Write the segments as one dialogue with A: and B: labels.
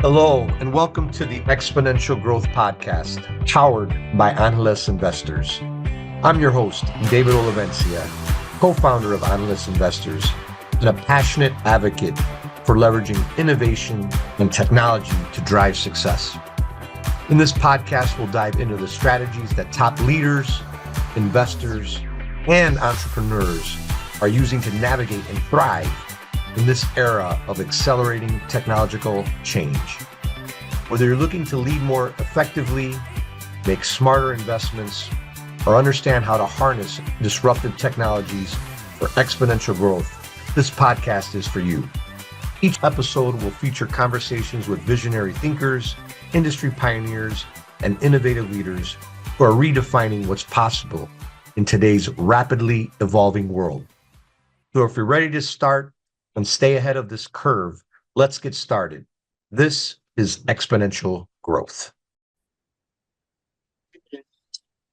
A: Hello, and welcome to the Exponential Growth Podcast, powered by Analyst Investors. I'm your host, David Olivencia, co-founder of Analyst Investors, and a passionate advocate for leveraging innovation and technology to drive success. In this podcast, we'll dive into the strategies that top leaders, investors, and entrepreneurs are using to navigate and thrive in this era of accelerating technological change. Whether you're looking to lead more effectively, make smarter investments, or understand how to harness disruptive technologies for exponential growth, this podcast is for you. Each episode will feature conversations with visionary thinkers, industry pioneers, and innovative leaders who are redefining what's possible in today's rapidly evolving world. So if you're ready to start and stay ahead of this curve, let's get started. This is Exponential Growth.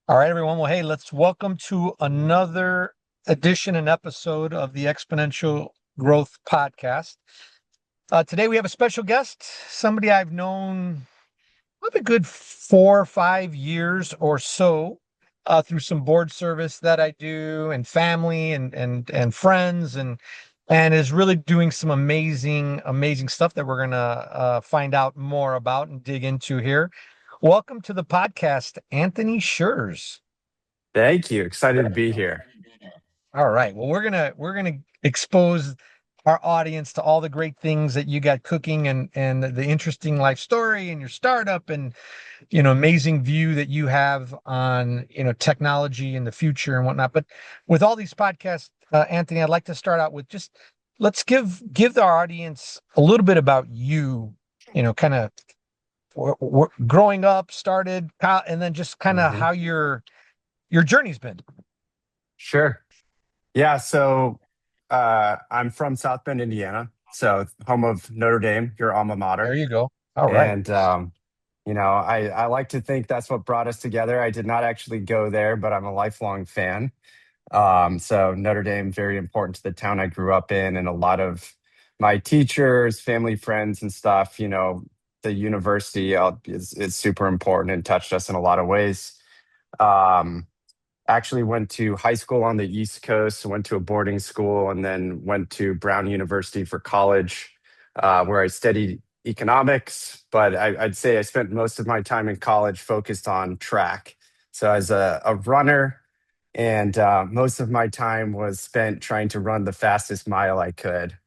A: All right, everyone. Well, hey, let's welcome to another edition and episode of the Exponential Growth Podcast. Today we have a special guest, somebody I've known a good 4 or 5 years or so through some board service that I do, and family and friends, and is really doing some amazing stuff that we're gonna find out more about and dig into here. Welcome to the podcast, Anthony Shers.
B: Thank you. Excited to be here.
A: All right. Well, we're gonna expose our audience to all the great things that you got cooking, and the interesting life story and your startup, and amazing view that you have on technology in the future and whatnot. But with all these podcasts, Anthony, I'd like to start out with just let's give our audience a little bit about you. Kind of growing up, started, and then just kind of how your journey's been.
B: Sure. Yeah. So I'm from South Bend, Indiana, so home of Notre Dame, your alma mater.
A: There you go. All right.
B: And I like to think that's what brought us together. I did not actually go there, but I'm a lifelong fan. So Notre Dame, very important to the town I grew up in, and a lot of my teachers, family, friends, and stuff. The university is super important and touched us in a lot of ways. Actually went to high school on the East Coast, went to a boarding school, and then went to Brown University for college, where I studied economics. But I'd say I spent most of my time in college focused on track. So as a runner, and most of my time was spent trying to run the fastest mile I could.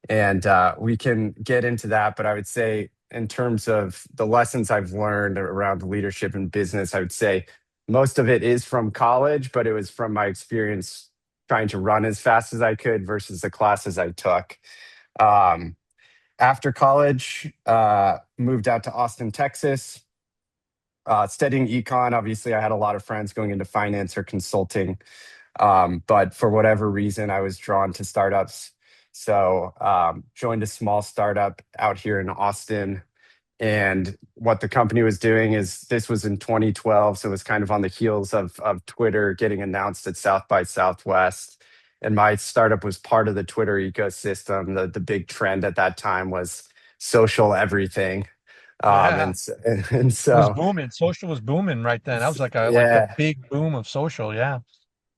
B: And we can get into that, but I would say in terms of the lessons I've learned around leadership and business, I would say most of it is from college, but it was from my experience trying to run as fast as I could versus the classes I took. After college, moved out to Austin, Texas, studying econ. Obviously, I had a lot of friends going into finance or consulting, but for whatever reason, I was drawn to startups. So joined a small startup out here in Austin. And what the company was doing is, this was in 2012, so it was kind of on the heels of Twitter getting announced at South by Southwest. And my startup was part of the Twitter ecosystem. The big trend at that time was social everything. And so
A: it was booming. Social was booming right then. That was like a big boom of social. Yeah,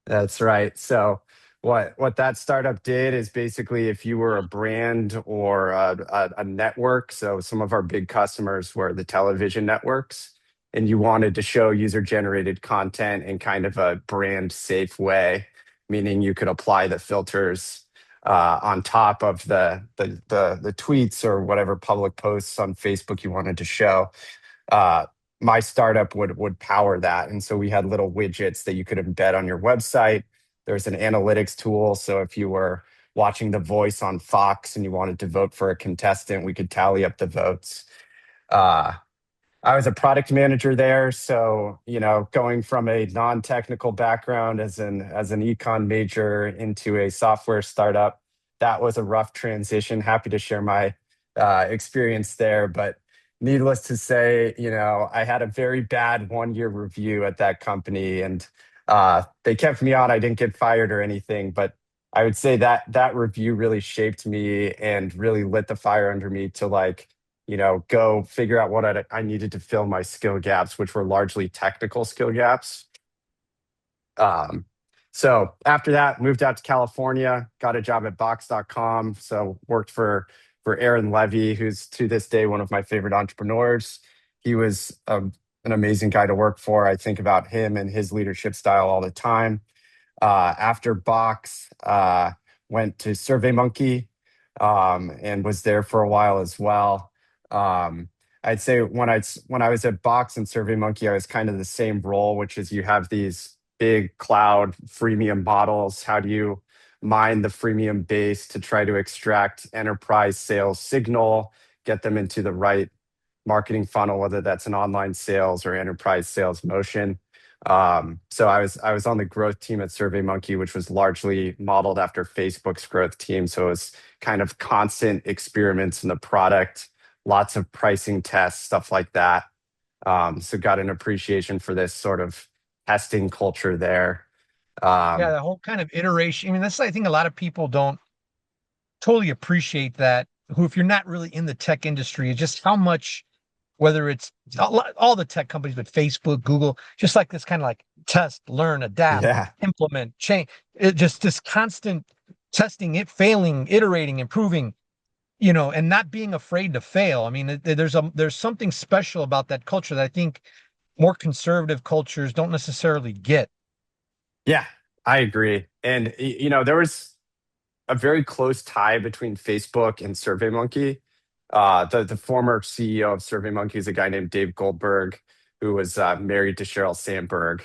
B: that's right. So what that startup did is, basically, if you were a brand or a network, so some of our big customers were the television networks, and you wanted to show user-generated content in kind of a brand-safe way, meaning you could apply the filters on top of the tweets or whatever public posts on Facebook you wanted to show. My startup would power that, and so we had little widgets that you could embed on your website. There's an analytics tool. So if you were watching The Voice on Fox and you wanted to vote for a contestant, we could tally up the votes. I was a product manager there. So, going from a non-technical background as an econ major into a software startup, that was a rough transition. Happy to share my experience there. But needless to say, I had a very bad 1-year review at that company, and They kept me on. I didn't get fired or anything, but I would say that review really shaped me and really lit the fire under me to go figure out what I needed to fill my skill gaps, which were largely technical skill gaps. Um, so after that, moved out to California, got a job at Box.com. So worked for Aaron Levy, who's to this day one of my favorite entrepreneurs. He was an amazing guy to work for. I think about him and his leadership style all the time. After Box, went to SurveyMonkey, and was there for a while as well. I'd say when I was at Box and SurveyMonkey, I was kind of the same role, which is you have these big cloud freemium models. How do you mine the freemium base to try to extract enterprise sales signal, get them into the right marketing funnel, whether that's an online sales or enterprise sales motion. So I was on the growth team at SurveyMonkey, which was largely modeled after Facebook's growth team. So it was kind of constant experiments in the product, lots of pricing tests, stuff like that. So got an appreciation for this sort of testing culture there.
C: Yeah, the whole kind of iteration. I mean, that's, I think a lot of people don't totally appreciate that. Who, if you're not really in the tech industry, just how much, whether it's all the tech companies, but Facebook, Google, just like this kind of like test, learn, adapt, implement, change. It just this constant testing, it failing, iterating, improving, and not being afraid to fail. I mean, there's something special about that culture that I think more conservative cultures don't necessarily get.
B: Yeah, I agree. And there was a very close tie between Facebook and SurveyMonkey. The former CEO of SurveyMonkey is a guy named Dave Goldberg, who was married to Sheryl Sandberg.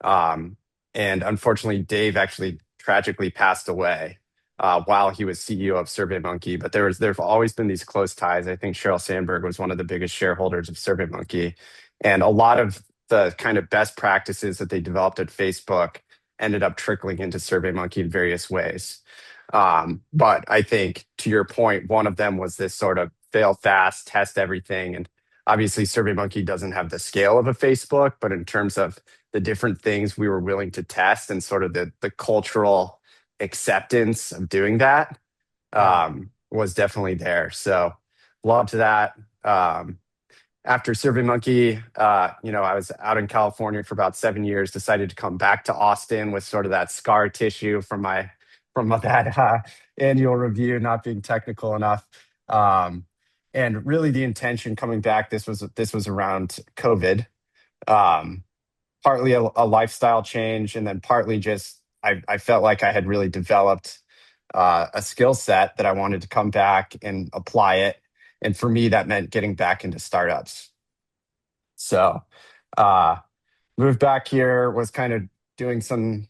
B: And unfortunately, Dave actually tragically passed away while he was CEO of SurveyMonkey. But there've always been these close ties. I think Sheryl Sandberg was one of the biggest shareholders of SurveyMonkey. And a lot of the kind of best practices that they developed at Facebook ended up trickling into SurveyMonkey in various ways. But I think, to your point, one of them was this sort of fail fast, test everything. And obviously, SurveyMonkey doesn't have the scale of a Facebook, but in terms of the different things we were willing to test and sort of the cultural acceptance of doing that was definitely there. So loved that. After SurveyMonkey, I was out in California for about 7 years, decided to come back to Austin with sort of that scar tissue from that annual review not being technical enough. And really the intention coming back, this was around COVID, partly a lifestyle change, and then partly just I felt like I had really developed a skill set that I wanted to come back and apply it. And for me, that meant getting back into startups. So moved back here, was kind of doing some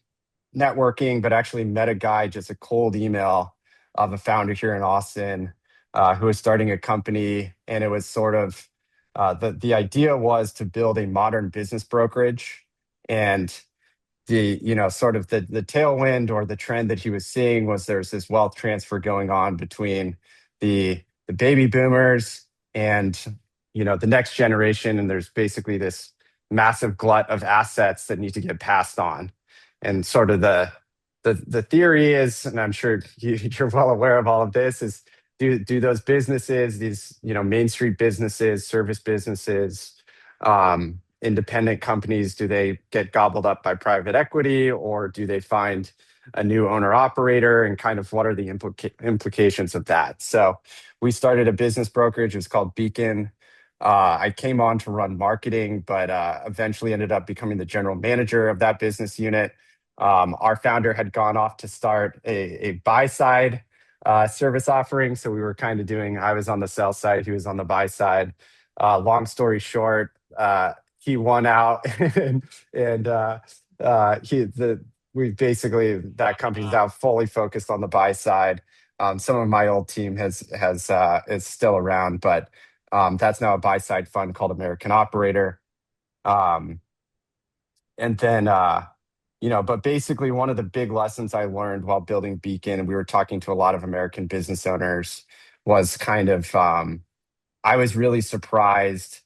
B: networking, but actually met a guy, just a cold email of a founder here in Austin who was starting a company. And it was sort of, the idea was to build a modern business brokerage. And the tailwind or the trend that he was seeing was there's this wealth transfer going on between the baby boomers and the next generation, and there's basically this massive glut of assets that need to get passed on. And sort of the theory is, and I'm sure you're well aware of all of this, is do those businesses, these Main Street businesses, service businesses, independent companies, do they get gobbled up by private equity, or do they find a new owner operator, and kind of what are the implications of that? So we started a business brokerage. It was called Beacon. I came on to run marketing, but eventually ended up becoming the general manager of that business unit. Our founder had gone off to start a buy-side service offering. So we were kind of I was on the sell side, he was on the buy side. Long story short, he won out and that company's now fully focused on the buy side. Some of my old team is still around, but that's now a buy side fund called American Operator. And then, but basically one of the big lessons I learned while building Beacon, and we were talking to a lot of American business owners, was kind of, I was really surprised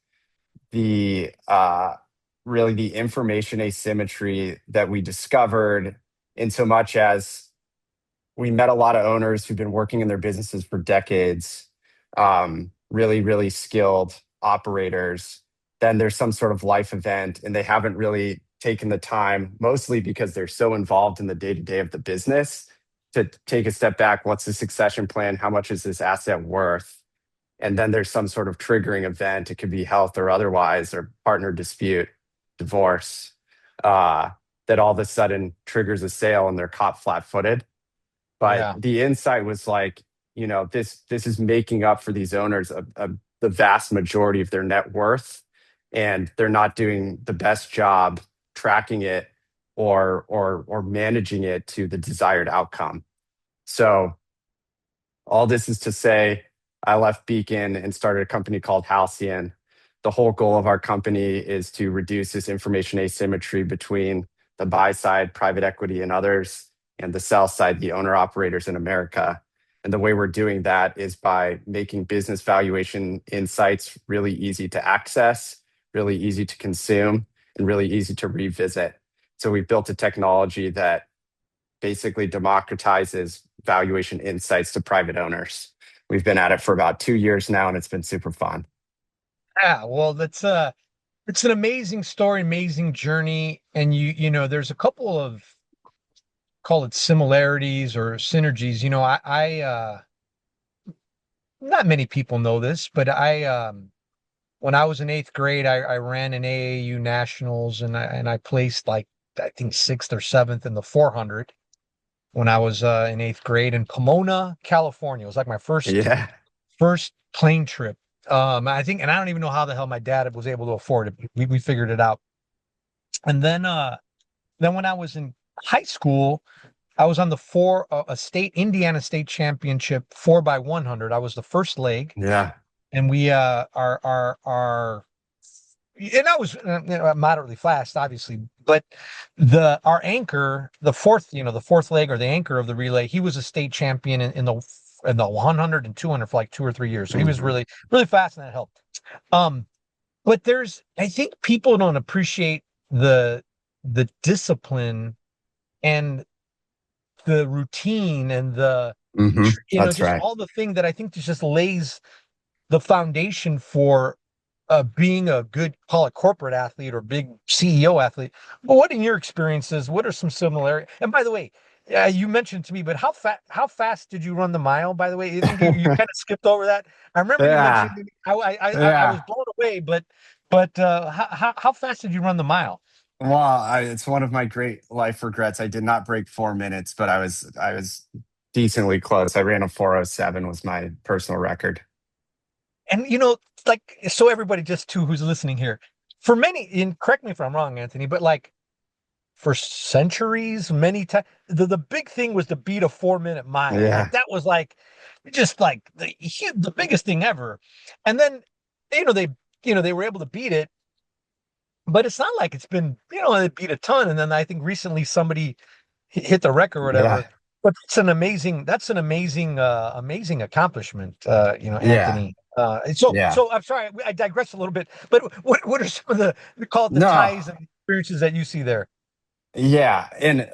B: the really the information asymmetry that we discovered, in so much as we met a lot of owners who've been working in their businesses for decades, really, really skilled operators. Then there's some sort of life event, and they haven't really taken the time, mostly because they're so involved in the day-to-day of the business, to take a step back. What's the succession plan? How much is this asset worth? And then there's some sort of triggering event. It could be health or otherwise, or partner dispute, divorce, that all of a sudden triggers a sale and they're caught flat-footed.
C: Yeah.
B: But the insight was like, this is making up for these owners the vast majority of their net worth, and they're not doing the best job tracking it or managing it to the desired outcome. So all this is to say, I left Beacon and started a company called Halcyon. The whole goal of our company is to reduce this information asymmetry between the buy side, private equity, and others, and the sell side, the owner operators in America. And the way we're doing that is by making business valuation insights really easy to access, really easy to consume, and really easy to revisit. So we've built a technology that basically democratizes valuation insights to private owners. We've been at it for about 2 years now, and it's been super fun.
C: Yeah, well, it's an amazing story, amazing journey, and there's a couple of, call it, similarities or synergies. Not many people know this, but when I was in eighth grade, I ran an AAU nationals, and I placed, like, I think, sixth or seventh in the 400 when I was in eighth grade in Pomona, California. It was like my
B: Yeah.
C: first plane trip. I think, and I don't even know how the hell my dad was able to afford it. We figured it out. And then when I was in high school, I was on the Indiana State Championship 4x100. I was the first leg,
B: Yeah.
C: and we and I was moderately fast, obviously, but our anchor, the fourth leg, or the anchor of the relay, he was a state champion in the 100 and 200 for like 2 or 3 years. So he was really, really fast, and that helped. But I think people don't appreciate the discipline and the routine and
B: That's
C: just
B: right.
C: all the thing that I think just lays the foundation for being a good, call it, corporate athlete or big CEO athlete. But what, in your experiences, what are some similarities? And by the way, you mentioned to me, but how fast did you run the mile? By the way, I think you kind of skipped over that. I remember you
B: Yeah.
C: mentioned. I
B: Yeah.
C: was blown away, but how fast did you run the mile?
B: Well, it's one of my great life regrets. I did not break 4 minutes, but I was decently close. I ran a 4:07 was my personal record.
C: And like, so everybody, just too, who's listening here, for many, and correct me if I'm wrong, Anthony, but like, for centuries, many times, the big thing was to beat a 4-minute mile.
B: Yeah.
C: Like, that was like just like the biggest thing ever. And then they were able to beat it, but it's not like it's been, they beat a ton. And then I think recently somebody hit the record or whatever.
B: Yeah.
C: But it's an amazing amazing accomplishment,
B: Yeah.
C: Anthony.
B: Yeah.
C: So I'm sorry, I digress a little bit, but what are some of the, call it, the
B: No.
C: ties and experiences that you see there?
B: Yeah. And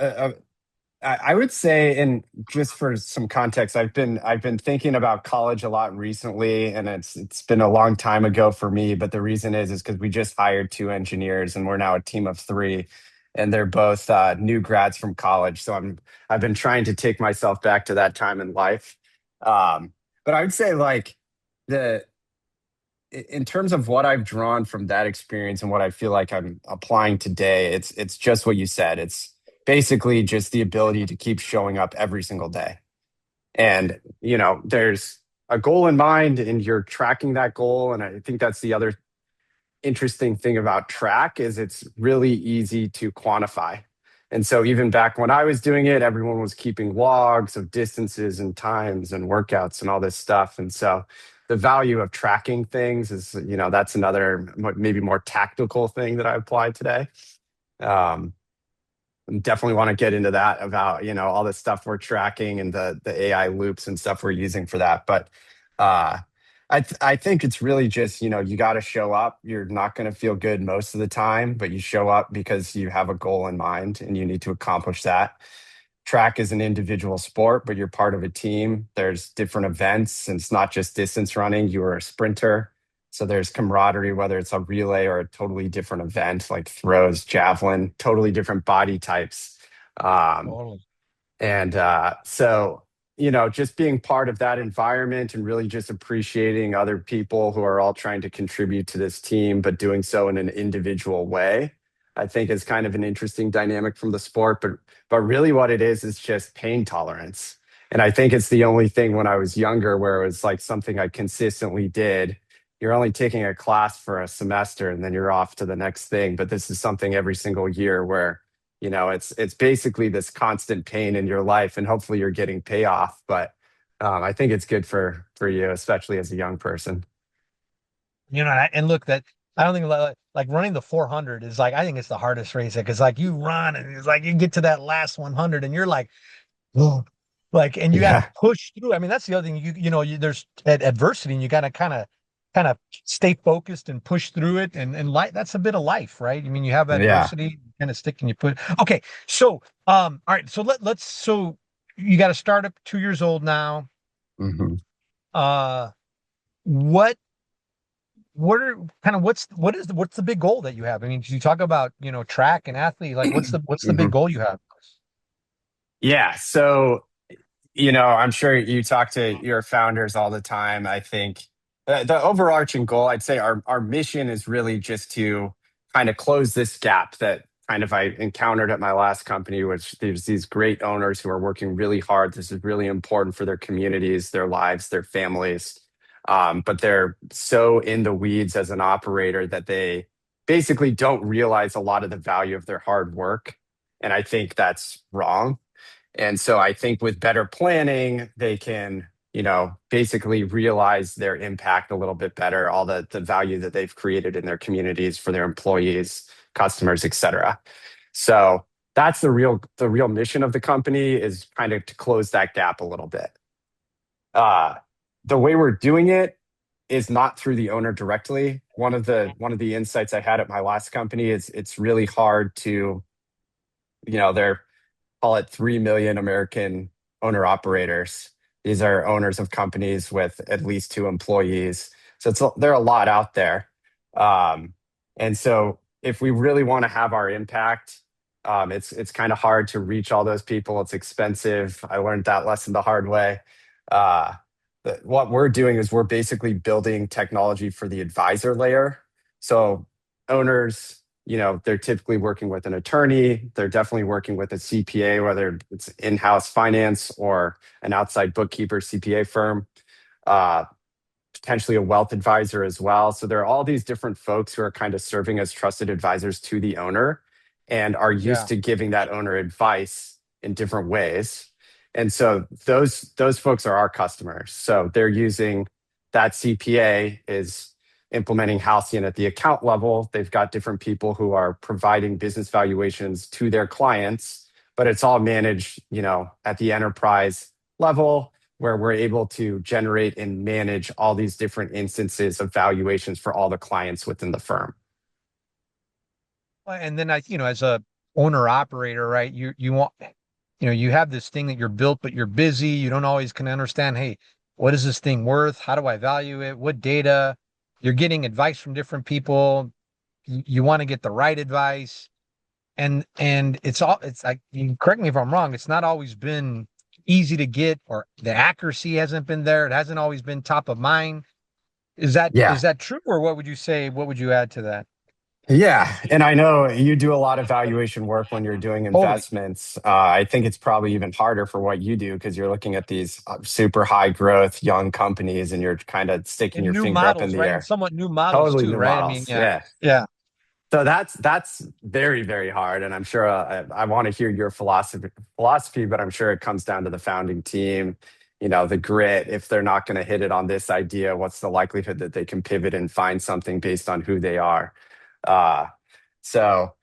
B: I would say, and just for some context, I've been thinking about college a lot recently, and it's been a long time ago for me. But the reason is because we just hired 2 engineers, and we're now a team of 3, and they're both new grads from college. So I've been trying to take myself back to that time in life. But I would say, like, in terms of what I've drawn from that experience and what I feel like I'm applying today, it's just what you said. It's basically just the ability to keep showing up every single day. And, there's a goal in mind, and you're tracking that goal. And I think that's the other interesting thing about track, is it's really easy to quantify. And so even back when I was doing it, everyone was keeping logs of distances and times and workouts and all this stuff. And so the value of tracking things is, that's another maybe more tactical thing that I apply today. Definitely want to get into that about, all the stuff we're tracking and the AI loops and stuff we're using for that. But I think it's really just, you got to show up. You're not going to feel good most of the time, but you show up because you have a goal in mind and you need to accomplish that. Track is an individual sport, but you're part of a team. There's different events, and it's not just distance running. You are a sprinter. So there's camaraderie, whether it's a relay or a totally different event like throws, javelin, totally different body types. Um,
C: Totally.
B: and just being part of that environment and really just appreciating other people who are all trying to contribute to this team, but doing so in an individual way, I think is kind of an interesting dynamic from the sport. But really what it is just pain tolerance. And I think it's the only thing when I was younger where it was like something I consistently did. You're only taking a class for a semester and then you're off to the next thing. But this is something every single year where it's basically this constant pain in your life, and hopefully you're getting payoff. But I think it's good for you, especially as a young person.
C: And look, that I don't think like running the 400 is like, I think it's the hardest race because like you run and it's like you get to that last 100 and you're like, oh, like, and you got to push through. I mean, that's the other thing. There's adversity, and you got to kind of stay focused and push through it. And that's a bit of life, right? I mean, you have adversity, kind of stick and you put. Okay, so all right, so so you got a startup 2 years old now.
B: Mm-hmm.
C: What are kind of what's the big goal that you have? I mean, you talk about track and athlete, like what's the big goal you have?
B: Yeah, so I'm sure you talk to your founders all the time. I think the overarching goal, I'd say our mission is really just to kind of close this gap that kind of I encountered at my last company, which there's these great owners who are working really hard. This is really important for their communities, their lives, their families. But they're so in the weeds as an operator that they basically don't realize a lot of the value of their hard work. And I think that's wrong. And so I think with better planning, they can, basically realize their impact a little bit better, all the value that they've created in their communities for their employees, customers, et cetera. So that's the real mission of the company, is kind of to close that gap a little bit. The way we're doing it is not through the owner directly. One of the insights I had at my last company is it's really hard to, they're, call it 3 million American owner operators. These are owners of companies with at least 2 employees. So there are a lot out there. And so if we really want to have our impact, it's kind of hard to reach all those people. It's expensive. I learned that lesson the hard way. What we're doing is we're basically building technology for the advisor layer. So owners, they're typically working with an attorney. They're definitely working with a CPA, whether it's in-house finance or an outside bookkeeper CPA firm, potentially a wealth advisor as well. So there are all these different folks who are kind of serving as trusted advisors to the owner and are used to giving that owner advice in different ways. And so those folks are our customers. So they're using that CPA is implementing Halcyon at the account level. They've got different people who are providing business valuations to their clients, but it's all managed, at the enterprise level where we're able to generate and manage all these different instances of valuations for all the clients within the firm.
C: And then as a owner operator, right, you want, you have this thing that you're built, but you're busy. You don't always can understand, hey, what is this thing worth? How do I value it? What data? You're getting advice from different people. You want to get the right advice. And it's like, you correct me if I'm wrong, it's not always been easy to get, or the accuracy hasn't been there. It hasn't always been top of mind. Is that true? Or what would you say? What would you add to that?
B: Yeah. And I know you do a lot of valuation work when you're doing investments. I think it's probably even harder for what you do because you're looking at these super high growth young companies and you're kind of sticking your finger up in the air.
C: And somewhat new models too, right?
B: Models.
C: I mean, yeah.
B: So that's very, very hard. And I'm sure I want to hear your philosophy, but I'm sure it comes down to the founding team, the grit. If they're not going to hit it on this idea, what's the likelihood that they can pivot and find something based on who they are? So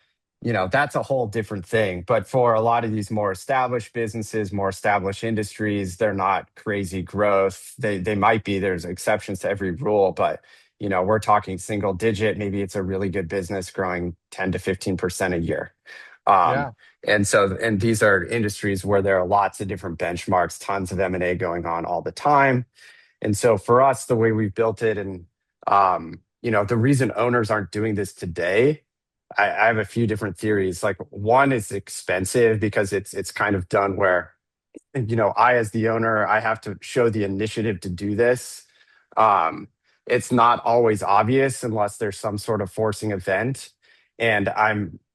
B: that's a whole different thing. But for a lot of these more established businesses, more established industries, they're not crazy growth. They might be, there's exceptions to every rule, but we're talking single digit. Maybe it's a really good business growing 10 to 15% a year.
C: Yeah.
B: And these are industries where there are lots of different benchmarks, tons of M&A going on all the time. And so for us, the way we've built it, and the reason owners aren't doing this today, I have a few different theories. Like, one is expensive because it's kind of done where, I as the owner, I have to show the initiative to do this. It's not always obvious unless there's some sort of forcing event, and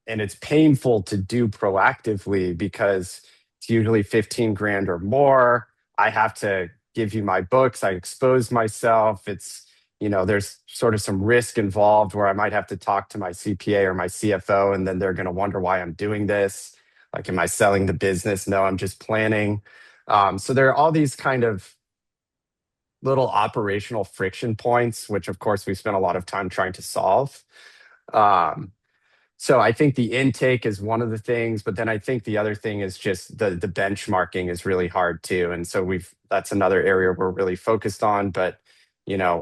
B: it's painful to do proactively because it's usually 15 grand or more. I have to give you my books. I expose myself. There's sort of some risk involved where I might have to talk to my CPA or my CFO, and then they're going to wonder why I'm doing this. Like, am I selling the business? No, I'm just planning. So there are all these kind of little operational friction points, which of course we spent a lot of time trying to solve. So I think the intake is one of the things, but then I think the other thing is just the benchmarking is really hard too. And so that's another area we're really focused on. But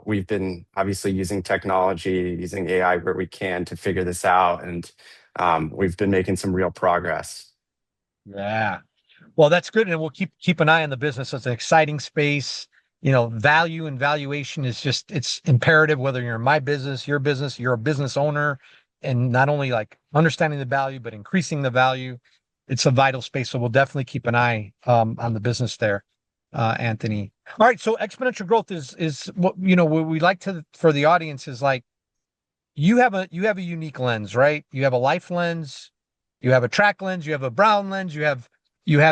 B: we've been obviously using technology, using AI where we can to figure this out, and we've been making some real progress.
C: Yeah. Well, that's good, and we'll keep an eye on the business. It's an exciting space. Value and valuation is it's imperative, whether you're in my business, your business, you're a business owner, and not only like understanding the value, but increasing the value. It's a vital space. So we'll definitely keep an eye on the business there, Anthony. All right. So exponential growth is what, what we like for the audience is like, you have a unique lens, right? You have a life lens, you have a track lens, you have a brown lens, you have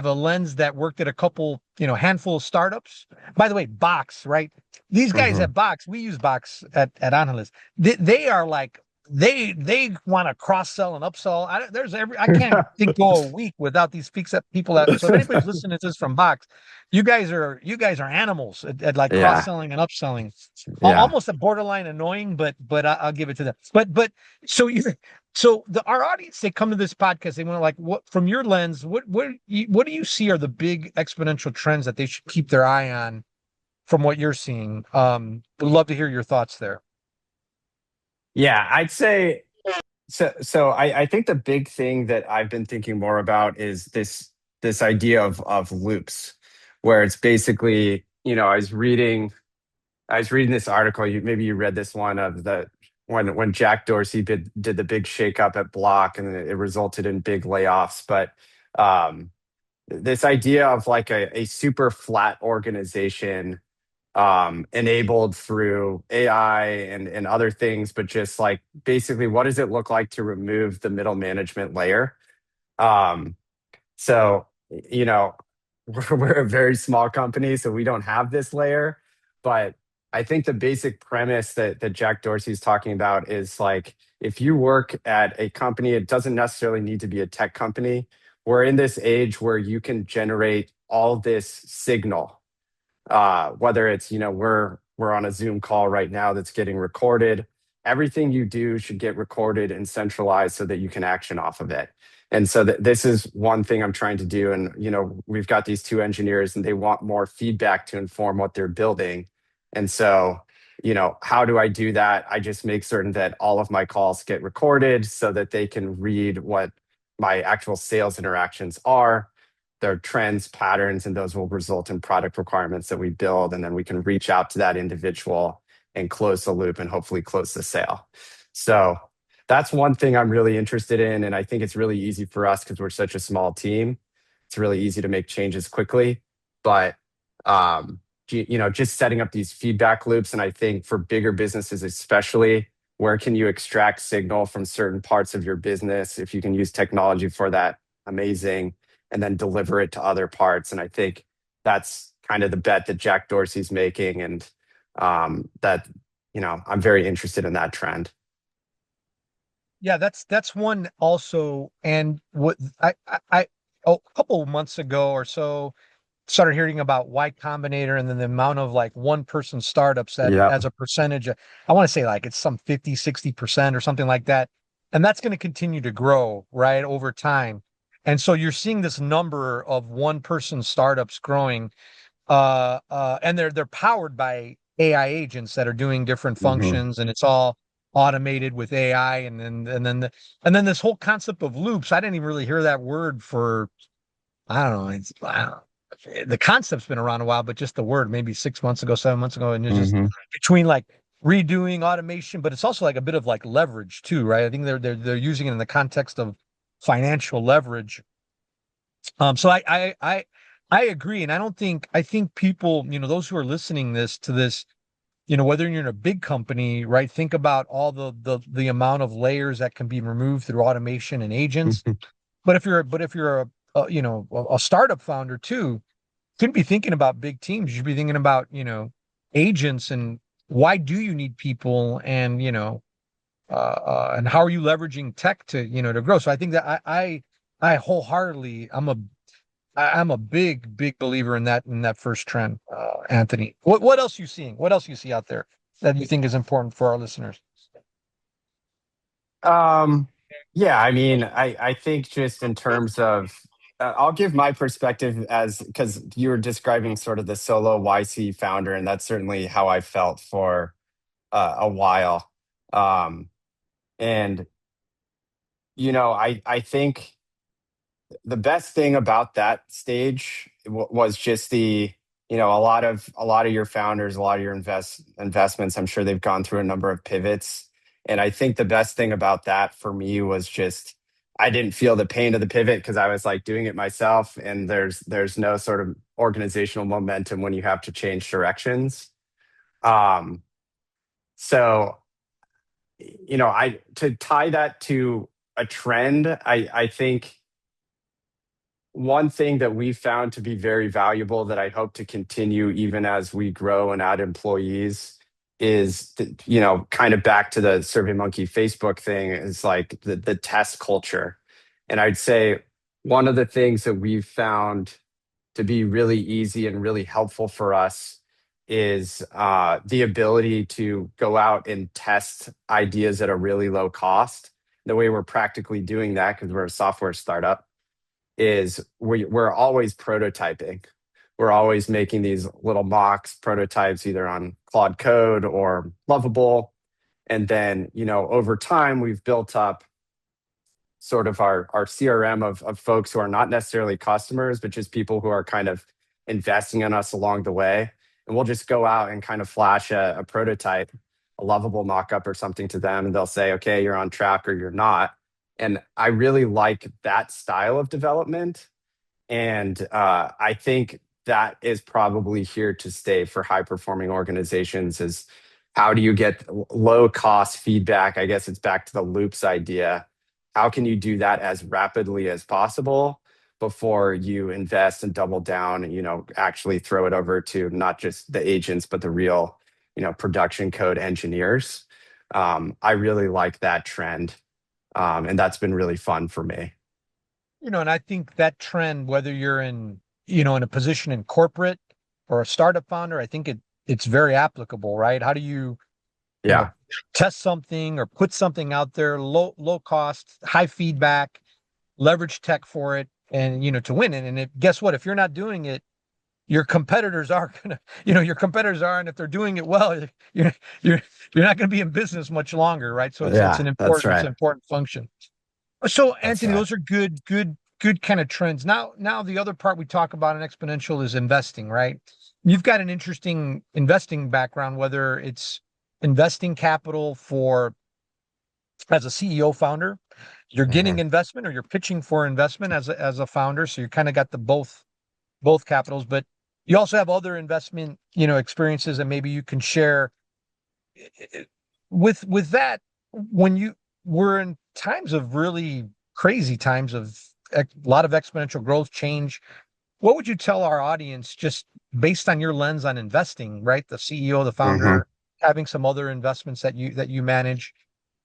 C: a lens that worked at a couple, handful of startups. By the way, Box, right? These guys at Box, we use Box at Analyst. They are like, they want to cross-sell and upsell. I can't think go a week without these people that. So if anybody's listening to this from Box, you guys are animals at like cross-selling and upselling.
B: Yeah.
C: Almost a borderline annoying, but I'll give it to them. But so our audience, they come to this podcast, they want to, like, what from your lens, what do you see are the big exponential trends that they should keep their eye on from what you're seeing? Would love to hear your thoughts there.
B: Yeah, I'd say so. I think the big thing that I've been thinking more about is this idea of loops, where it's basically, I was reading this article. Maybe you read this one of when Jack Dorsey did the big shakeup at Block, and it resulted in big layoffs. But this idea of like a super flat organization, enabled through AI and other things, but just like basically, what does it look like to remove the middle management layer? So, we're a very small company, so we don't have this layer. But I think the basic premise that Jack Dorsey is talking about is like, if you work at a company, it doesn't necessarily need to be a tech company. We're in this age where you can generate all this signal. Whether it's, we're on a Zoom call right now that's getting recorded. Everything you do should get recorded and centralized so that you can action off of it. And so this is one thing I'm trying to do. And, we've got these two engineers and they want more feedback to inform what they're building. And so, how do I do that? I just make certain that all of my calls get recorded so that they can read what my actual sales interactions are, their trends, patterns, and those will result in product requirements that we build. And then we can reach out to that individual and close the loop and hopefully close the sale. So that's one thing I'm really interested in. And I think it's really easy for us because we're such a small team. It's really easy to make changes quickly. But, just setting up these feedback loops. And I think for bigger businesses, especially, where can you extract signal from certain parts of your business? If you can use technology for that, amazing. And then deliver it to other parts. And I think that's kind of the bet that Jack Dorsey's making. And that, I'm very interested in that trend.
C: Yeah, that's one also. And what I a couple of months ago or so started hearing about Y Combinator, and then the amount of like one person startups that as a percentage, I want to say like it's some 50, 60% or something like that. and that's going to continue to grow, right, over time. And so you're seeing this number of one-person startups growing, and they're powered by AI agents that are doing different
B: Hmm.
C: functions, and it's all automated with AI, and then this whole concept of loops. I didn't even really hear that word for, I don't know. I don't know. The concept's been around a while, but just the word maybe 6 months ago, 7 months ago, and it's just
B: Hmm.
C: between like redoing automation, but it's also like a bit of like leverage too, right? I think they're using it in the context of financial leverage. So I agree, and I think people, those who are listening to this, whether you're in a big company, right? Think about all the amount of layers that can be removed through automation and agents. But if you're a startup founder too, shouldn't be thinking about big teams. You should be thinking about, agents, and why do you need people, and and how are you leveraging tech to grow. So I think that I wholeheartedly, I'm a big believer in that first trend. Anthony, what else you seeing? What else you see out there that you think is important for our listeners?
B: Um, yeah, I mean, I think just in terms of, I'll give my perspective as because you were describing sort of the solo YC founder, and that's certainly how I felt for a while. Um, and I think the best thing about that stage was just a lot of your founders, a lot of your investments. I'm sure they've gone through a number of pivots, and I think the best thing about that for me was just I didn't feel the pain of the pivot because I was like doing it myself, and there's no sort of organizational momentum when you have to change directions. Um, so I to tie that to a trend, I think one thing that we found to be very valuable that I hope to continue even as we grow and add employees is, kind of back to the SurveyMonkey Facebook thing, is like the test culture. And I'd say one of the things that we've found to be really easy and really helpful for us is the ability to go out and test ideas at a really low cost. The way we're practically doing that, because we're a software startup, is we're always prototyping. We're always making these little mocks, prototypes, either on Claude Code or Lovable. And then, over time, we've built up sort of our CRM of folks who are not necessarily customers, but just people who are kind of investing in us along the way. And we'll just go out and kind of flash a prototype, a Lovable mockup or something to them, and they'll say, okay, you're on track or you're not. And I really like that style of development. And I think that is probably here to stay for high performing organizations, is how do you get low cost feedback? I guess it's back to the loops idea. How can you do that as rapidly as possible before you invest and double down and, actually throw it over to not just the agents, but the real, production code engineers? I really like that trend. And that's been really fun for me.
C: And I think that trend, whether you're in a position in corporate or a startup founder, I think it's very applicable, right? How do you, you know,
B: Yeah.
C: test something or put something out there, low cost, high feedback, leverage tech for it, and, to win it. And guess what? If you're not doing it, your competitors are gonna, and if they're doing it well, you're you're you're not going to be in business much longer, right? So it's
B: Yeah,
C: an
B: that's
C: important
B: right.
C: function. So
B: That's
C: Anthony,
B: right.
C: those are good kind of trends. Now the other part we talk about in Exponential is investing, right? You've got an interesting investing background, whether it's investing capital for as a CEO founder, you're getting
B: Mhm.
C: investment, or you're pitching for investment as a founder. So you kind of got the both capitals, but you also have other investment, experiences that maybe you can share with that. When you were in times of really crazy times of a lot of exponential growth change, what would you tell our audience, just based on your lens on investing, right? The CEO, the
B: Mhm.
C: founder, having some other investments that you manage.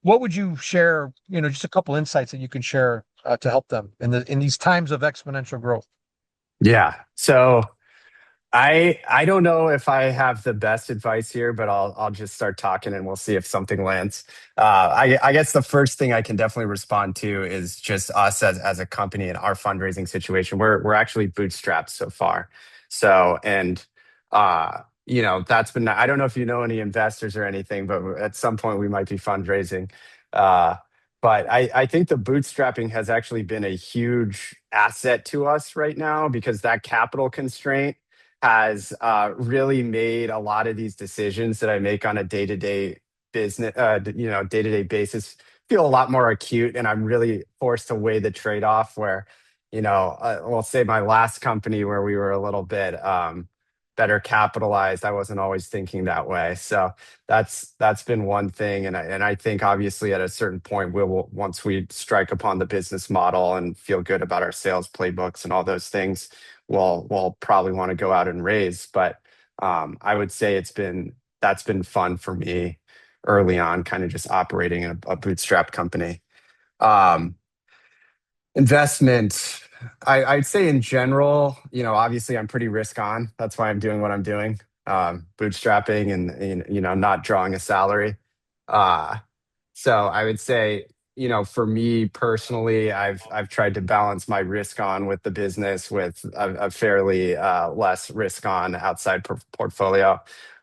C: What would you share, just a couple insights that you can share to help them in these times of exponential growth?
B: Yeah. So I don't know if I have the best advice here, but I'll just start talking and we'll see if something lands. I guess the first thing I can definitely respond to is just us as a company and our fundraising situation. We're actually bootstrapped so far. So and that's been, I don't know if you know any investors or anything, but at some point we might be fundraising. Uh, but I think the bootstrapping has actually been a huge asset to us right now because that capital constraint has really made a lot of these decisions that I make on a day-to-day business, day-to-day basis feel a lot more acute, and I'm really forced to weigh the trade-off where, we'll say my last company where we were a little bit better capitalized, I wasn't always thinking that way. So that's been one thing, and I think obviously at a certain point we'll once we strike upon the business model and feel good about our sales playbooks and all those things, we'll probably want to go out and raise. But I would say that's been fun for me early on, kind of just operating a bootstrap company. Um, Investment, I'd say in general, obviously I'm pretty risk on. That's why I'm doing what I'm doing, bootstrapping and not drawing a salary. Uh, so I would say, for me personally, I've tried to balance my risk on with the business with a fairly less risk on outside portfolio.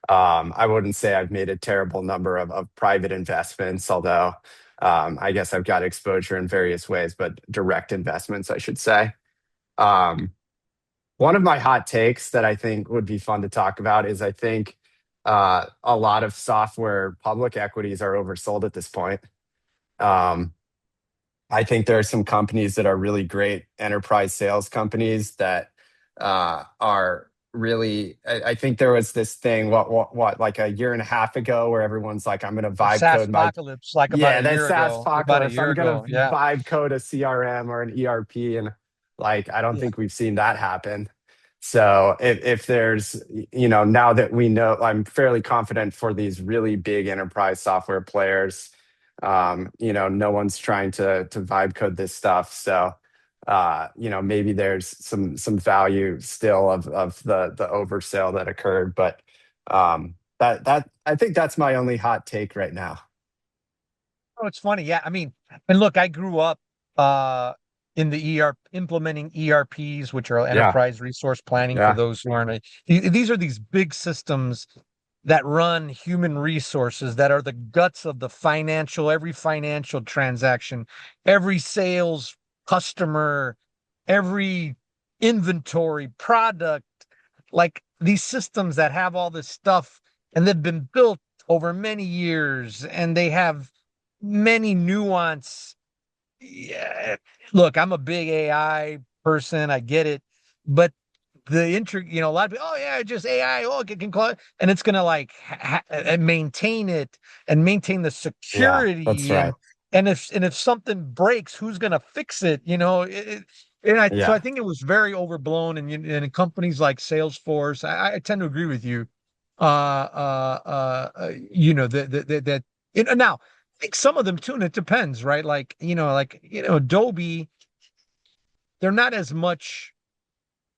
B: I wouldn't say I've made a terrible number of private investments, although I guess I've got exposure in various ways, but direct investments, I should say. Um, One of my hot takes that I think would be fun to talk about is I think a lot of software public equities are oversold at this point. Um, I think there are some companies that are really great enterprise sales companies that are really. I think there was this thing, what, like a year and a half ago, where everyone's like, "I'm going to
C: The
B: vibe
C: SaaS
B: code my."
C: apocalypse, like about
B: Yeah,
C: a
B: that
C: year
B: SaaS
C: ago, about a
B: apocalypse.
C: year
B: I'm going
C: ago.
B: to
C: Yeah.
B: vibe code a CRM or an ERP, and like I don't
C: Yeah.
B: think we've seen that happen. So if there's, now that we know, I'm fairly confident for these really big enterprise software players. No one's trying to vibe code this stuff. So, maybe there's some value still of the oversell that occurred. But that I think that's my only hot take right now.
C: Oh, it's funny. Yeah. I mean, and look, I grew up in the implementing ERPs, which are
B: Yeah,
C: enterprise resource planning for
B: yeah.
C: those who aren't. These are these big systems that run human resources that are the guts of every financial transaction, every sales customer, every inventory product, like these systems that have all this stuff and they've been built over many years and they have many nuance. Yeah. Look, I'm a big AI person. I get it. But a lot of people, oh yeah, just AI, oh, it can call it, and it's gonna like maintain it and maintain the
B: Yeah, that's
C: security
B: right.
C: and if something breaks, who's gonna fix it? So I
B: Yeah,
C: think it was very overblown, and in companies like Salesforce, I tend to agree with you. That now I think some of them too, and it depends, right? Adobe, they're not as much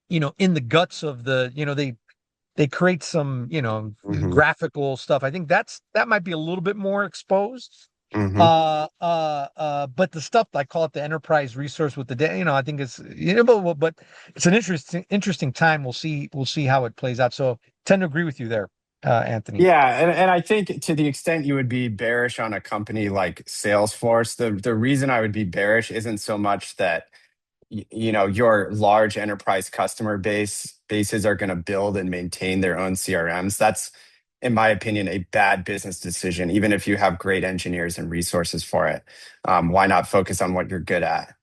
C: in the guts of they create some
B: hmm
C: graphical stuff. I think that might be a little bit more exposed.
B: hmm
C: But the stuff I call it the enterprise resource with the data, I think it's but it's an interesting time. We'll see how it plays out. So tend to agree with you there, Anthony.
B: Yeah, and I think to the extent you would be bearish on a company like Salesforce, the reason I would be bearish isn't so much that your large enterprise customer bases are going to build and maintain their own CRMs. That's, in my opinion, a bad business decision. Even if you have great engineers and resources for it, why not focus on what you're good at?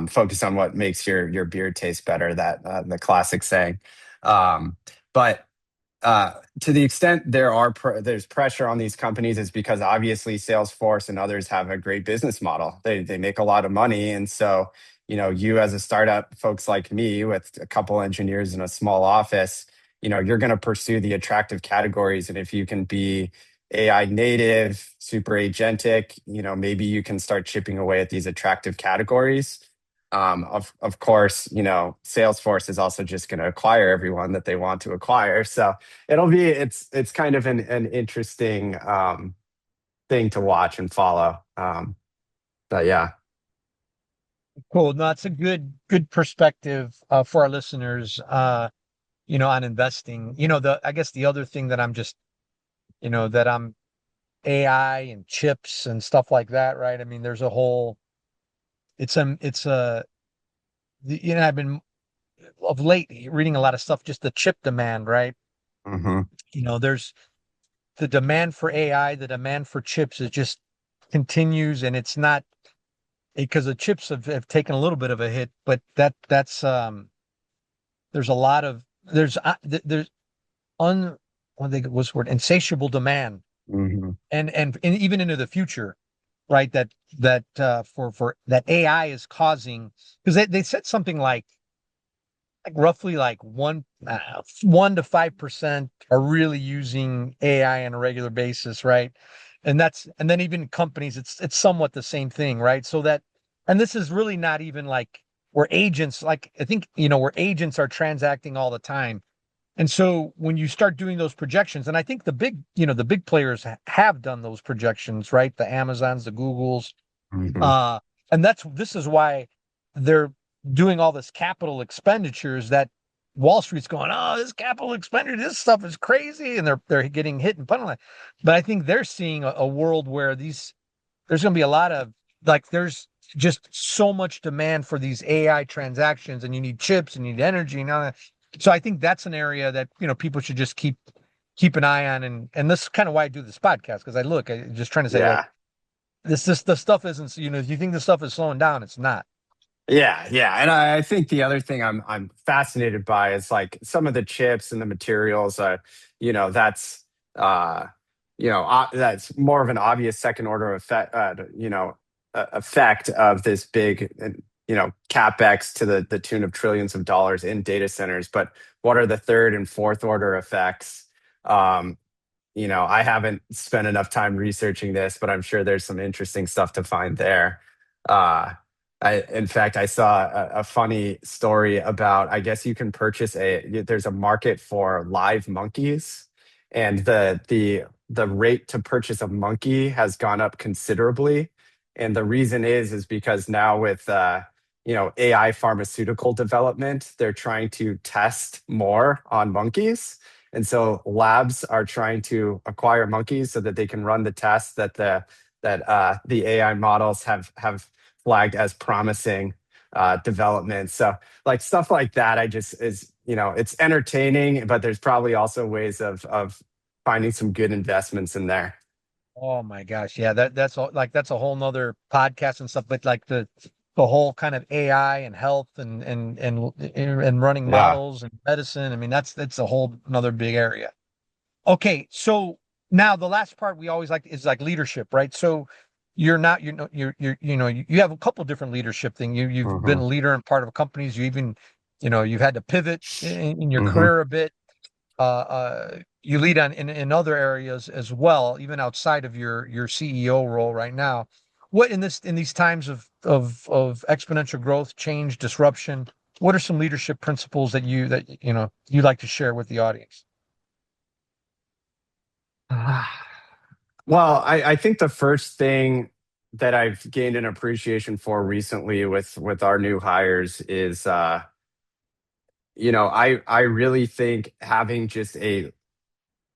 B: Focus on what makes your beer taste better. That the classic saying. But to the extent there's pressure on these companies, is because obviously Salesforce and others have a great business model. They make a lot of money, and so you as a startup, folks like me with a couple engineers in a small office, you're going to pursue the attractive categories, and if you can be AI native, super agentic, maybe you can start chipping away at these attractive categories. Of course, Salesforce is also just going to acquire everyone that they want to acquire. So it's kind of an interesting thing to watch and follow. But yeah.
C: Cool. No, it's a good perspective for our listeners, on investing. I guess the other thing that I'm just, that I'm AI and chips and stuff like that, right? I mean, there's a whole, I've been of late reading a lot of stuff, just the chip demand, right?
B: Hmm.
C: There's the demand for AI, the demand for chips is just continues, and it's not because the chips have taken a little bit of a hit, but that's there's a lot of there's un what they what's the word insatiable demand,
B: Hmm.
C: and even into the future, right? For that AI is causing, because they said something like roughly like 1 to 5% are really using AI on a regular basis, right? And then even companies, it's somewhat the same thing, right? And this is really not even like where agents, like I think, where agents are transacting all the time. And so when you start doing those projections, and I think the big players have done those projections, right? The Amazons, the Googles,
B: Hmm.
C: uh, and this is why they're doing all this capital expenditures that Wall Street's going, oh, this capital expenditure, this stuff is crazy, and they're getting hit and penalized. But I think they're seeing a world where there's going to be a lot of, like, there's just so much demand for these AI transactions, and you need chips and you need energy and all that. So I think that's an area that people should just keep an eye on, and this is kind of why I do this podcast, because I'm just trying to say, look,
B: Yeah.
C: the stuff isn't, if you think the stuff is slowing down, it's not.
B: Yeah, yeah, and I think the other thing I'm fascinated by is like some of the chips and the materials. That's that's more of an obvious second order effect. Effect of this big, capex to the tune of trillions of dollars in data centers. But what are the third and fourth order effects? Um, I haven't spent enough time researching this, but I'm sure there's some interesting stuff to find there. Uh, in fact, I saw a funny story about, I guess you can purchase there's a market for live monkeys, and the rate to purchase a monkey has gone up considerably. And the reason is because now with, AI pharmaceutical development, they're trying to test more on monkeys. And so labs are trying to acquire monkeys so that they can run the tests that the AI models have flagged as promising development. So like stuff like that, I just is it's entertaining, but there's probably also ways of finding some good investments in there.
C: Oh my gosh. Yeah, that's a whole nother podcast and stuff, but like the whole kind of AI and health and running
B: Yeah.
C: models and medicine. I mean, that's a whole another big area. Okay, so now the last part we always like is like leadership, right? So you're not, you have a couple different leadership thing. You've been
B: Hmm.
C: a leader in part of companies. You even, you've had to pivot in your
B: Hmm.
C: career a bit. You lead in other areas as well, even outside of your CEO role right now. What in these times of exponential growth, change, disruption, what are some leadership principles you like to share with the audience?
B: Well, I think the first thing that I've gained an appreciation for recently with our new hires is I really think having just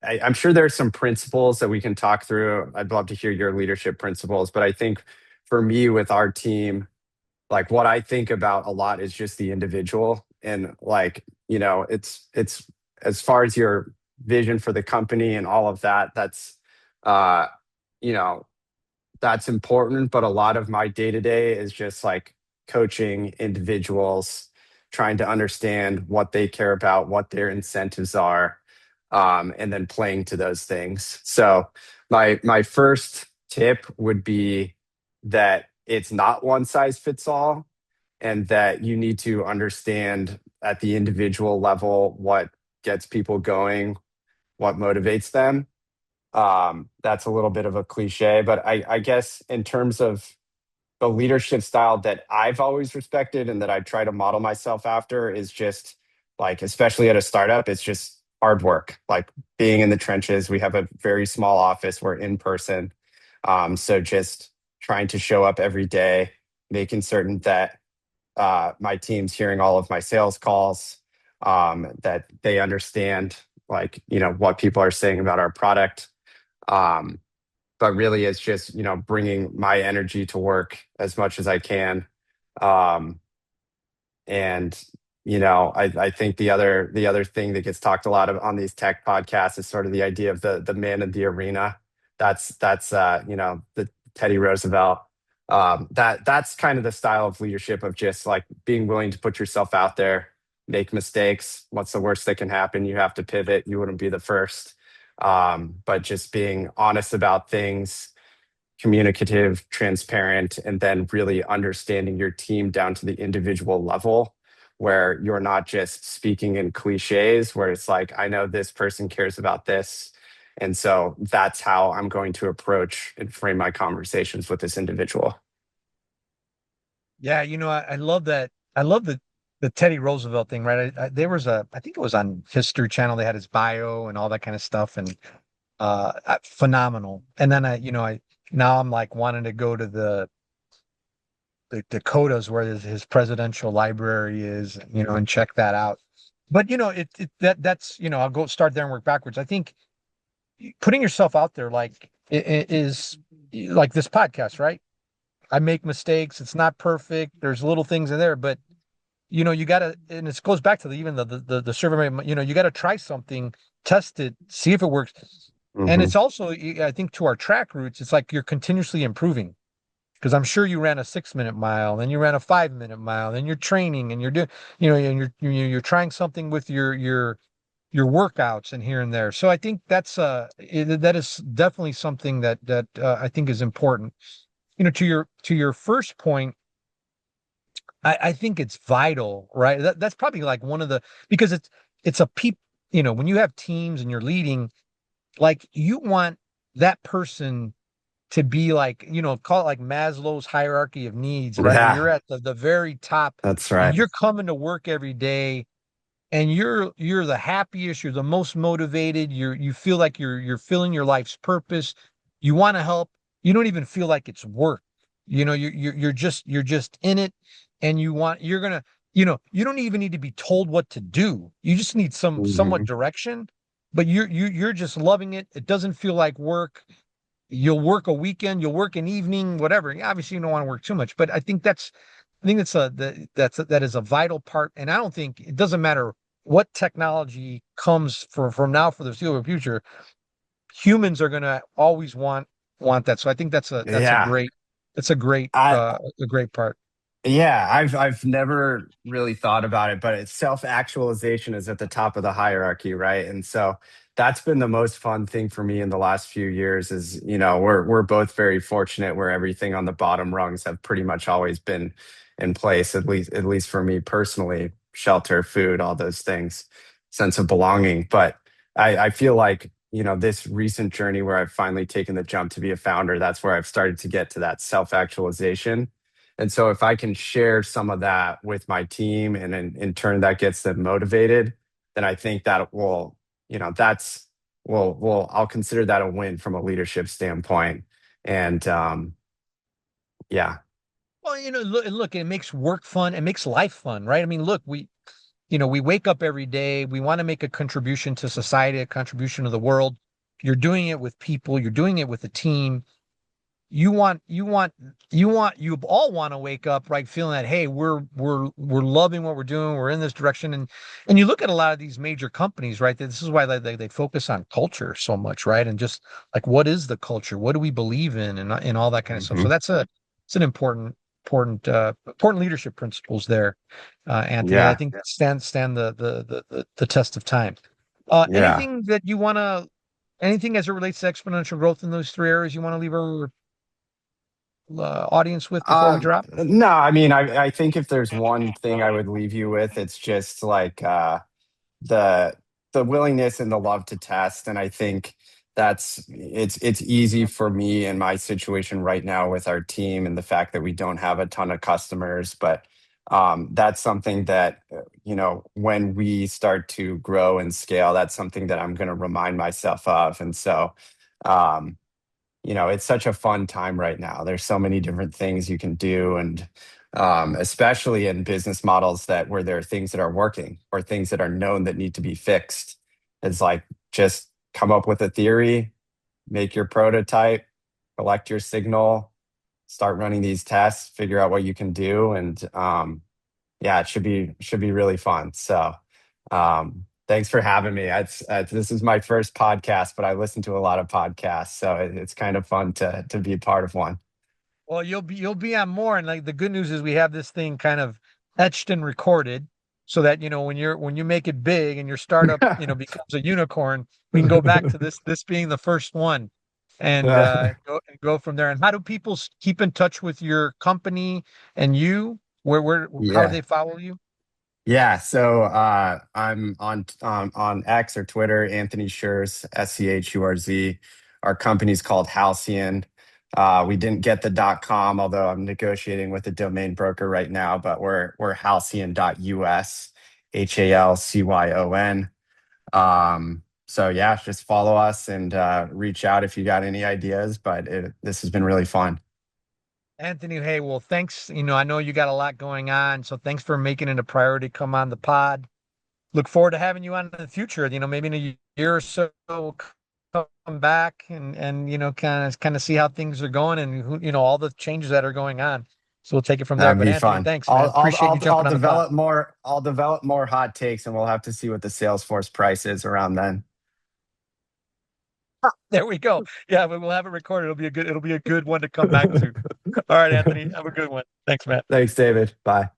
B: I'm sure there's some principles that we can talk through. I'd love to hear your leadership principles, but I think for me with our team, like what I think about a lot is just the individual, and like, it's as far as your vision for the company and all of that, uh you know that's important, but a lot of my day to day is just like coaching individuals, trying to understand what they care about, what their incentives are, and then playing to those things. So my first tip would be that it's not one size fits all, and that you need to understand at the individual level what gets people going, what motivates them. That's a little bit of a cliche, but I guess in terms of the leadership style that I've always respected and that I try to model myself after is just like, especially at a startup, it's just hard work, like being in the trenches. We have a very small office. We're in person. So just trying to show up every day, making certain that my team's hearing all of my sales calls, that they understand like, what people are saying about our product. But really it's just, bringing my energy to work as much as I can. Um, and I think the other thing that gets talked a lot of on these tech podcasts is sort of the idea of the man in the arena. That's the Teddy Roosevelt. That's kind of the style of leadership of just like being willing to put yourself out there, make mistakes. What's the worst that can happen? You have to pivot. You wouldn't be the first. But just being honest about things, communicative, transparent, and then really understanding your team down to the individual level where you're not just speaking in cliches, where it's like, I know this person cares about this. And so that's how I'm going to approach and frame my conversations with this individual.
C: Yeah, I love that. I love the Teddy Roosevelt thing, right? There was I think it was on History Channel. They had his bio and all that kind of stuff, and phenomenal. And then now I'm like wanting to go to the Dakotas where his presidential library is, and check that out. But that's I'll go start there and work backwards. I think putting yourself out there, like it is like this podcast, right? I make mistakes. It's not perfect. There's little things in there, but you gotta, and it goes back to even the survey. You gotta try something, test it, see if it works.
B: Mm-hmm.
C: And it's also, I think, to our track roots, it's like you're continuously improving. Because I'm sure you ran a 6-minute mile, then you ran a 5-minute mile, then you're training and you're doing, and you're trying something with your workouts and here and there. So I think that is definitely something that I think is important. To your first point, I think it's vital, right? That's probably like one of because it's a when you have teams and you're leading, like you want that person to be like, call it like Maslow's hierarchy of needs, right?
B: Yeah.
C: Where you're at the very top.
B: That's right.
C: And you're coming to work every day and you're the happiest, you're the most motivated, you feel like you're feeling your life's purpose. You want to help. You don't even feel like it's work. You're just in it, and you don't even need to be told what to do. You just need somewhat direction, but you're just loving it. It doesn't feel like work. You'll work a weekend, you'll work an evening, whatever. Obviously, you don't want to work too much, but I think that is a vital part. And I don't think it doesn't matter what technology comes from now for the foreseeable future. Humans are going to always want that. So I think that's a great part.
B: Yeah, I've never really thought about it, but self-actualization is at the top of the hierarchy, right? And so that's been the most fun thing for me in the last few years is, we're both very fortunate where everything on the bottom rungs have pretty much always been in place, at least for me personally, shelter, food, all those things, sense of belonging. But I feel like, this recent journey where I've finally taken the jump to be a founder, that's where I've started to get to that self-actualization. And so if I can share some of that with my team and in turn that gets them motivated, then I think that will, I'll consider that a win from a leadership standpoint. And yeah.
C: Well, look, it makes work fun. It makes life fun, right? I mean, look, we wake up every day. We want to make a contribution to society, a contribution to the world. You're doing it with people. You're doing it with a team. You all want to wake up, right, feeling that, hey, we're loving what we're doing. We're in this direction. And you look at a lot of these major companies, right? This is why they focus on culture so much, right? And just like, what is the culture? What do we believe in? And all that kind of stuff. So it's an important leadership principles there, Anthony.
B: Yeah.
C: I think that stand the test of time. Anything that you want to, anything as it relates to exponential growth in those 3 areas you want to leave our audience with before we drop?
B: No, I mean, I think if there's one thing I would leave you with, it's just like the willingness and the love to test. And I think it's easy for me in my situation right now with our team and the fact that we don't have a ton of customers, but that's something that when we start to grow and scale, that's something that I'm going to remind myself of. And so um, it's such a fun time right now. There's so many different things you can do, and especially in business models where there are things that are working or things that are known that need to be fixed. It's like, just come up with a theory, make your prototype, collect your signal, start running these tests, figure out what you can do, and yeah, it should be really fun. So thanks for having me. This is my first podcast, but I listen to a lot of podcasts, so it's kind of fun to be a part of one.
C: Well, you'll be on more, and like the good news is we have this thing kind of etched and recorded, so that when you make it big and your startup becomes a unicorn, we can go back to this being the first one, and go from there. And how do people keep in touch with your company and you? Where how do
B: Yeah.
C: they follow you?
B: Yeah, so I'm on X or Twitter, Anthony Shers, Schurz. Our company's called Halcyon. We didn't get the .com, although I'm negotiating with a domain broker right now, but we're halcyon.us, Halcyon. So yeah, just follow us and reach out if you got any ideas. But this has been really fun.
C: Anthony, hey, well, thanks. I know you got a lot going on, so thanks for making it a priority to come on the pod. Look forward to having you on in the future. Maybe in a year or so, we'll come back and kind of see how things are going, and all the changes that are going on. So we'll take it from there.
B: That'd
C: But
B: be
C: Anthony,
B: fun.
C: thanks, man. Appreciate you
B: I'll
C: jumping on the pod.
B: develop more. I'll develop more hot takes, and we'll have to see what the Salesforce price is around then.
C: There we go. Yeah, we'll have it recorded. It'll be a good one to come back to. All right, Anthony, have a good one. Thanks, Matt.
B: Thanks, David. Bye.